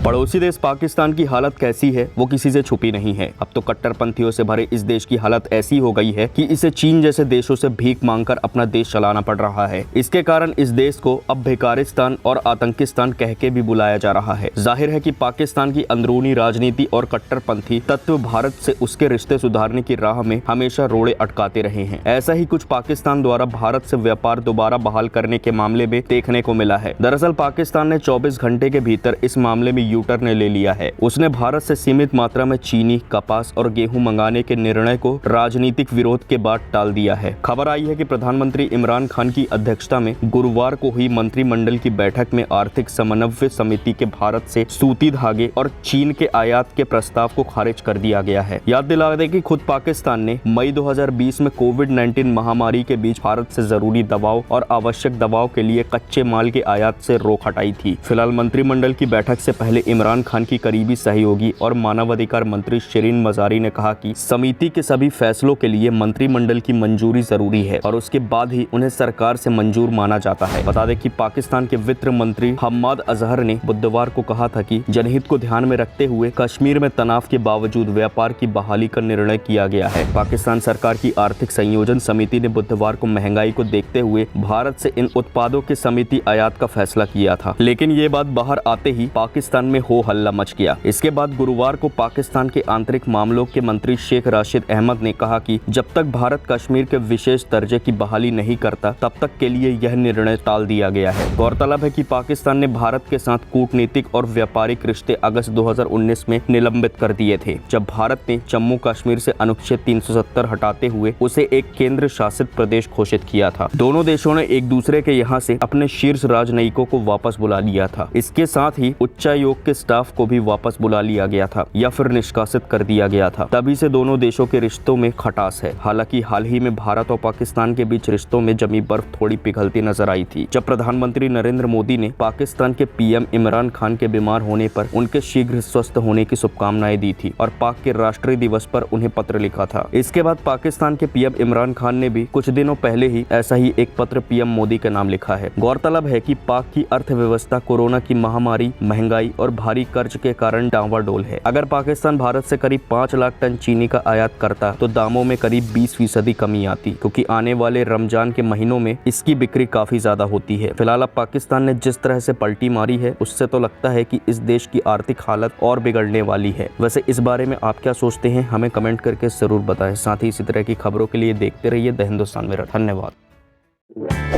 पड़ोसी देश पाकिस्तान की हालत कैसी है वो किसी से छुपी नहीं है। अब तो कट्टरपंथियों से भरे इस देश की हालत ऐसी हो गई है कि इसे चीन जैसे देशों से भीख मांगकर अपना देश चलाना पड़ रहा है। इसके कारण इस देश को अब भिखारिस्तान और आतंकिस्तान कह के भी बुलाया जा रहा है। जाहिर है कि पाकिस्तान की अंदरूनी राजनीति और कट्टरपंथी तत्व भारत से उसके रिश्ते सुधारने की राह में हमेशा रोड़े अटकाते रहे हैं। ऐसा ही कुछ पाकिस्तान द्वारा भारत से व्यापार दोबारा बहाल करने के मामले में देखने को मिला है। दरअसल पाकिस्तान ने 24 घंटे के भीतर इस मामले में यू-टर्न ले लिया है। उसने भारत से सीमित मात्रा में चीनी, कपास और गेहूं मंगाने के निर्णय को राजनीतिक विरोध के बाद टाल दिया है। खबर आई है कि प्रधानमंत्री इमरान खान की अध्यक्षता में गुरुवार को हुई मंत्रिमंडल की बैठक में आर्थिक समन्वय समिति के भारत से सूती धागे और चीन के आयात के प्रस्ताव को खारिज कर दिया गया है। याद दिला दें कि खुद पाकिस्तान ने मई 2020 में कोविड-19 महामारी के बीच भारत से जरूरी दवाओं और आवश्यक दवाओं के लिए कच्चे माल के आयात से रोक हटाई थी। फिलहाल मंत्रिमंडल की बैठक से पहले इमरान खान की करीबी सहयोगी और मानवाधिकार मंत्री शिरीन मजारी ने कहा कि समिति के सभी फैसलों के लिए मंत्रिमंडल की मंजूरी जरूरी है और उसके बाद ही उन्हें सरकार से मंजूर माना जाता है। बता दें कि पाकिस्तान के वित्त मंत्री हम्माद अजहर ने बुधवार को कहा था कि जनहित को ध्यान में रखते हुए कश्मीर में तनाव के बावजूद व्यापार की बहाली का निर्णय किया गया है। पाकिस्तान सरकार की आर्थिक संयोजन समिति ने बुधवार को महंगाई को देखते हुए भारत से इन उत्पादों के समिति आयात का फैसला किया था, लेकिन ये बात बाहर आते ही पाकिस्तान में हो हल्ला मच गया। इसके बाद गुरुवार को पाकिस्तान के आंतरिक मामलों के मंत्री शेख राशिद अहमद ने कहा कि जब तक भारत कश्मीर के विशेष दर्जे की बहाली नहीं करता तब तक के लिए यह निर्णय टाल दिया गया है। गौरतलब है कि पाकिस्तान ने भारत के साथ कूटनीतिक और व्यापारिक रिश्ते अगस्त 2019 में निलंबित कर दिए थे, जब भारत ने जम्मू कश्मीर से अनुच्छेद 370 हटाते हुए उसे एक केंद्र शासित प्रदेश घोषित किया था। दोनों देशों ने एक दूसरे के यहाँ से अपने शीर्ष राजनयिकों को वापस बुला लिया था। इसके साथ ही उच्चायोग के स्टाफ को भी वापस बुला लिया गया था या फिर निष्कासित कर दिया गया था। तभी से दोनों देशों के रिश्तों में खटास है। हालांकि हाल ही में भारत और पाकिस्तान के बीच रिश्तों में जमी बर्फ थोड़ी पिघलती नजर आई थी, जब प्रधानमंत्री नरेंद्र मोदी ने पाकिस्तान के पीएम इमरान खान के बीमार होने पर उनके शीघ्र स्वस्थ होने की शुभकामनाएं दी थी और पाक के राष्ट्रीय दिवस पर उन्हें पत्र लिखा था। इसके बाद पाकिस्तान के पीएम इमरान खान ने भी कुछ दिनों पहले ही ऐसा ही एक पत्र पीएम मोदी के नाम लिखा है। गौरतलब है कि पाक की अर्थव्यवस्था कोरोना की महामारी, महंगाई और भारी कर्ज के कारण डांवाडोल है। अगर पाकिस्तान भारत से करीब 5 लाख टन चीनी का आयात करता तो दामों में करीब 20% कमी आती, क्योंकि आने वाले रमजान के महीनों में इसकी बिक्री काफी ज्यादा होती है। फिलहाल अब पाकिस्तान ने जिस तरह से पलटी मारी है उससे तो लगता है कि इस देश की आर्थिक हालत और बिगड़ने वाली है। वैसे इस बारे में आप क्या सोचते हैं हमें कमेंट करके जरूर बताएं। साथ ही इसी तरह की खबरों के लिए देखते रहिए द हिंदुस्तान मिरर। धन्यवाद।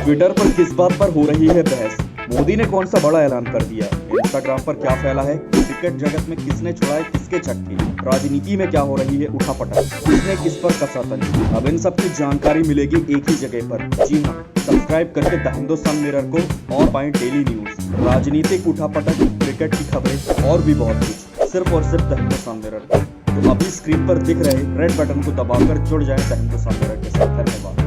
ट्विटर पर किस बात पर हो रही है बहस? मोदी ने कौन सा बड़ा ऐलान कर दिया? इंस्टाग्राम पर क्या फैला है? क्रिकेट जगत में किसने छुड़ाए किसके छक्के? राजनीति में क्या हो रही है उठापटक? किसने किस पर कसा तंज? अब इन सब की जानकारी मिलेगी एक ही जगह पर। जी हाँ, सब्सक्राइब करके द हिंदुस्तान मिरर को और पाएं डेली न्यूज, राजनीतिक उठापटक, क्रिकेट की खबरें और भी बहुत कुछ, सिर्फ और सिर्फ द हिंदुस्तान मिरर। तो अभी स्क्रीन पर दिख रहे रेड बटन को दबाकर जुड़ जाए द हिंदुस्तान मिरर के साथ। धन्यवाद।